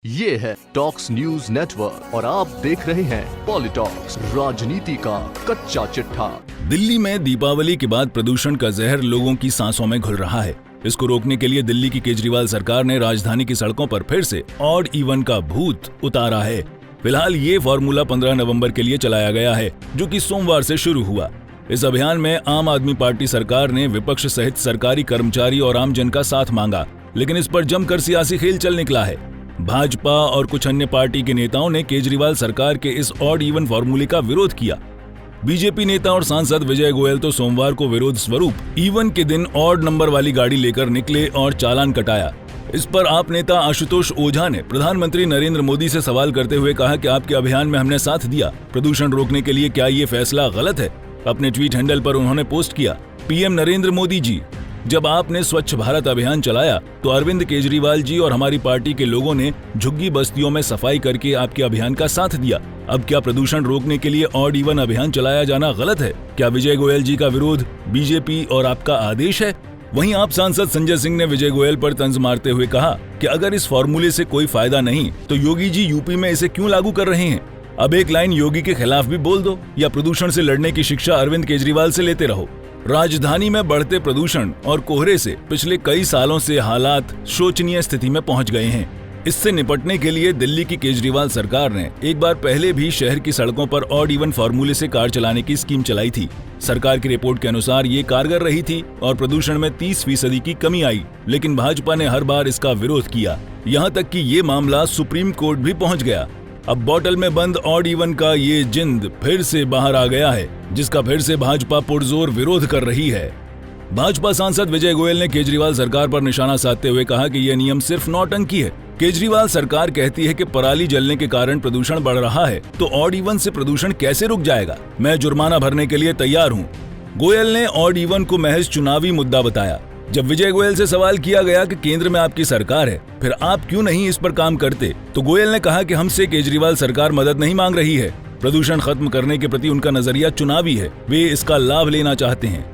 ये है talks news network और आप देख रहे हैं पॉलिटॉक्स, राजनीति का कच्चा चिट्ठा। दिल्ली में दीपावली के बाद प्रदूषण का जहर लोगों की सांसों में घुल रहा है। इसको रोकने के लिए दिल्ली की केजरीवाल सरकार ने राजधानी की सड़कों पर फिर से ऑड इवन का भूत उतारा है। फिलहाल ये फॉर्मूला 15 नवंबर के लिए चलाया गया है, जो कि सोमवार से शुरू हुआ। इस अभियान में आम आदमी पार्टी सरकार ने विपक्ष सहित सरकारी कर्मचारी और आमजन का साथ मांगा, लेकिन इस पर जमकर सियासी खेल चल निकला है। भाजपा और कुछ अन्य पार्टी के नेताओं ने केजरीवाल सरकार के इस ऑड इवन फॉर्मूले का विरोध किया। बीजेपी नेता और सांसद विजय गोयल तो सोमवार को विरोध स्वरूप इवन के दिन ऑड नंबर वाली गाड़ी लेकर निकले और चालान कटाया। इस पर आप नेता आशुतोष ओझा ने प्रधानमंत्री नरेंद्र मोदी से सवाल करते हुए कहा कि आपके अभियान में हमने साथ दिया, प्रदूषण रोकने के लिए क्या ये फैसला गलत है? अपने ट्वीट हैंडल पर उन्होंने पोस्ट किया, पीएम नरेंद्र मोदी जी, जब आपने स्वच्छ भारत अभियान चलाया तो अरविंद केजरीवाल जी और हमारी पार्टी के लोगों ने झुग्गी बस्तियों में सफाई करके आपके अभियान का साथ दिया। अब क्या प्रदूषण रोकने के लिए ऑड इवन अभियान चलाया जाना गलत है? क्या विजय गोयल जी का विरोध बीजेपी और आपका आदेश है? वहीं आप सांसद संजय सिंह ने विजय गोयल पर तंज मारते हुए कहा कि अगर इस फॉर्मूले से कोई फायदा नहीं तो योगी जी यूपी में इसे क्यों लागू कर रहे हैं? अब एक लाइन योगी के खिलाफ भी बोल दो या प्रदूषण से लड़ने की शिक्षा अरविंद केजरीवाल से लेते रहो। राजधानी में बढ़ते प्रदूषण और कोहरे से पिछले कई सालों से हालात शोचनीय स्थिति में पहुंच गए हैं। इससे निपटने के लिए दिल्ली की केजरीवाल सरकार ने एक बार पहले भी शहर की सड़कों पर ऑड इवन फॉर्मूले से कार चलाने की स्कीम चलाई थी। सरकार की रिपोर्ट के अनुसार ये कारगर रही थी और प्रदूषण में 30% की कमी आई, लेकिन भाजपा ने हर बार इसका विरोध किया। यहाँ तक कि ये मामला सुप्रीम कोर्ट भी पहुंच गया। अब बोतल में बंद ऑड इवन का ये जिंद फिर से बाहर आ गया है, जिसका फिर से भाजपा पुरजोर विरोध कर रही है। भाजपा सांसद विजय गोयल ने केजरीवाल सरकार पर निशाना साधते हुए कहा कि यह नियम सिर्फ नौटंकी है। केजरीवाल सरकार कहती है कि पराली जलने के कारण प्रदूषण बढ़ रहा है, तो ऑड इवन से प्रदूषण कैसे रुक जाएगा? मैं जुर्माना भरने के लिए तैयार हूँ। गोयल ने ऑड इवन को महज चुनावी मुद्दा बताया। जब विजय गोयल से सवाल किया गया कि केंद्र में आपकी सरकार है, फिर आप क्यों नहीं इस पर काम करते, तो गोयल ने कहा कि हमसे केजरीवाल सरकार मदद नहीं मांग रही है। प्रदूषण खत्म करने के प्रति उनका नजरिया चुनावी है, वे इसका लाभ लेना चाहते हैं।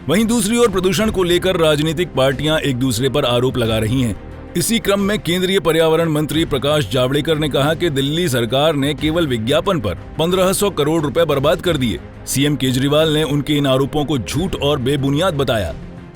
वहीं दूसरी ओर प्रदूषण को लेकर राजनीतिक पार्टियां एक दूसरे पर आरोप लगा रही हैं। इसी क्रम में केंद्रीय पर्यावरण मंत्री प्रकाश जावड़ेकर ने कहा कि दिल्ली सरकार ने केवल विज्ञापन पर 1500 करोड़ रुपए बर्बाद कर दिए। सीएम केजरीवाल ने उनके इन आरोपों को झूठ और बेबुनियाद बताया।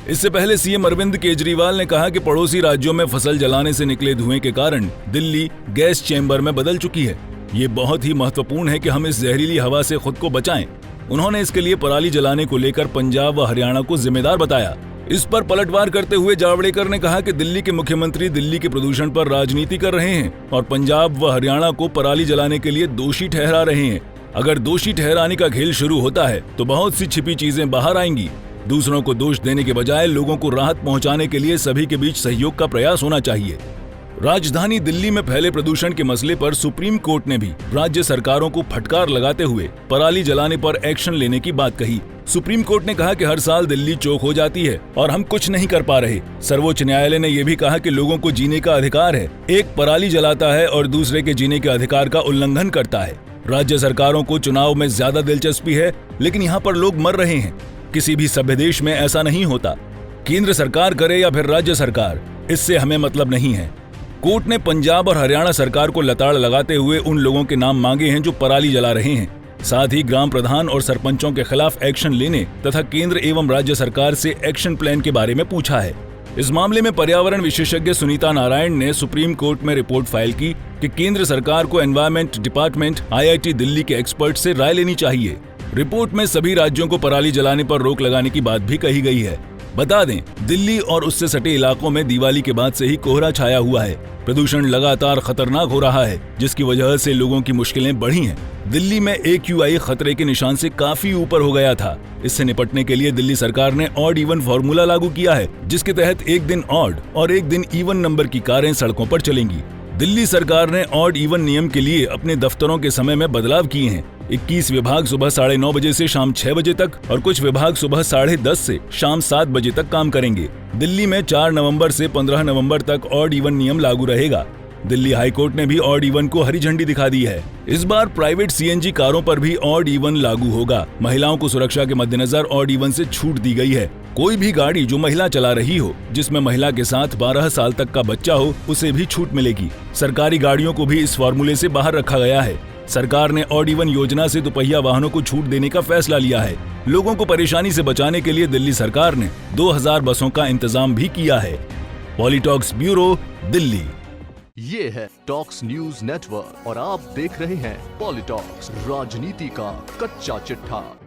इससे पहले सीएम अरविंद केजरीवाल ने कहा कि पड़ोसी राज्यों में फसल जलाने से निकले धुएं के कारण दिल्ली गैस चेंबर में बदल चुकी है। ये बहुत ही महत्वपूर्ण है कि हम इस जहरीली हवा से खुद को बचाएं। उन्होंने इसके लिए पराली जलाने को लेकर पंजाब व हरियाणा को जिम्मेदार बताया। इस पर पलटवार करते हुए जावड़ेकर ने कहा कि दिल्ली के मुख्यमंत्री दिल्ली के प्रदूषण पर राजनीति कर रहे हैं और पंजाब व हरियाणा को पराली जलाने के लिए दोषी ठहरा रहे हैं। अगर दोषी ठहराने का खेल शुरू होता है तो बहुत सी छिपी चीजें बाहर आएंगी। दूसरों को दोष देने के बजाय लोगों को राहत पहुंचाने के लिए सभी के बीच सहयोग का प्रयास होना चाहिए। राजधानी दिल्ली में फैले प्रदूषण के मसले पर सुप्रीम कोर्ट ने भी राज्य सरकारों को फटकार लगाते हुए पराली जलाने पर एक्शन लेने की बात कही। सुप्रीम कोर्ट ने कहा कि हर साल दिल्ली चौक हो जाती है और हम कुछ नहीं कर पा रहे। सर्वोच्च न्यायालय ने यह भी कहा कि लोगों को जीने का अधिकार है। एक पराली जलाता है और दूसरे के जीने के अधिकार का उल्लंघन करता है। राज्य सरकारों को चुनाव में ज्यादा दिलचस्पी है, लेकिन यहाँ पर लोग मर रहे हैं। किसी भी सभ्य देश में ऐसा नहीं होता। केंद्र सरकार करे या फिर राज्य सरकार, इससे हमें मतलब नहीं है। कोर्ट ने पंजाब और हरियाणा सरकार को लताड़ लगाते हुए उन लोगों के नाम मांगे हैं जो पराली जला रहे हैं। साथ ही ग्राम प्रधान और सरपंचों के खिलाफ एक्शन लेने तथा केंद्र एवं राज्य सरकार से एक्शन प्लान के बारे में पूछा है। इस मामले में पर्यावरण विशेषज्ञ सुनीता नारायण ने सुप्रीम कोर्ट में रिपोर्ट फाइल की कि केंद्र सरकार को एनवायरमेंट डिपार्टमेंट IIT दिल्ली के एक्सपर्ट से राय लेनी चाहिए। रिपोर्ट में सभी राज्यों को पराली जलाने पर रोक लगाने की बात भी कही गई है। बता दें, दिल्ली और उससे सटे इलाकों में दिवाली के बाद से ही कोहरा छाया हुआ है। प्रदूषण लगातार खतरनाक हो रहा है, जिसकी वजह से लोगों की मुश्किलें बढ़ी हैं। दिल्ली में AQI खतरे के निशान से काफी ऊपर हो गया था। इससे निपटने के लिए दिल्ली सरकार ने ऑड इवन फॉर्मूला लागू किया है, जिसके तहत एक दिन ऑड और एक दिन इवन नंबर की कारें सड़कों पर चलेंगी। दिल्ली सरकार ने ऑड इवन नियम के लिए अपने दफ्तरों के समय में बदलाव किए हैं। 21 विभाग सुबह 9:30 बजे से शाम 6 बजे तक और कुछ विभाग सुबह 10:30 से शाम 7 बजे तक काम करेंगे। दिल्ली में 4 नवंबर से 15 नवंबर तक ऑड इवन नियम लागू रहेगा। दिल्ली हाईकोर्ट ने भी ऑड इवन को हरी झंडी दिखा दी है। इस बार प्राइवेट CNG कारों पर भी ऑड इवन लागू होगा। महिलाओं को सुरक्षा के मद्देनजर ऑड इवन से छूट दी गई है। कोई भी गाड़ी जो महिला चला रही हो, जिसमें महिला के साथ 12 साल तक का बच्चा हो, उसे भी छूट मिलेगी। सरकारी गाड़ियों को भी इस फॉर्मूले से बाहर रखा गया है। सरकार ने ऑड इवन योजना से दोपहिया वाहनों को छूट देने का फैसला लिया है। लोगों को परेशानी से बचाने के लिए दिल्ली सरकार ने 2000 बसों का इंतजाम भी किया है। पॉलिटॉक्स ब्यूरो, दिल्ली। ये है टॉक्स न्यूज नेटवर्क और आप देख रहे हैं पॉलिटॉक्स, राजनीति का कच्चा चिट्ठा।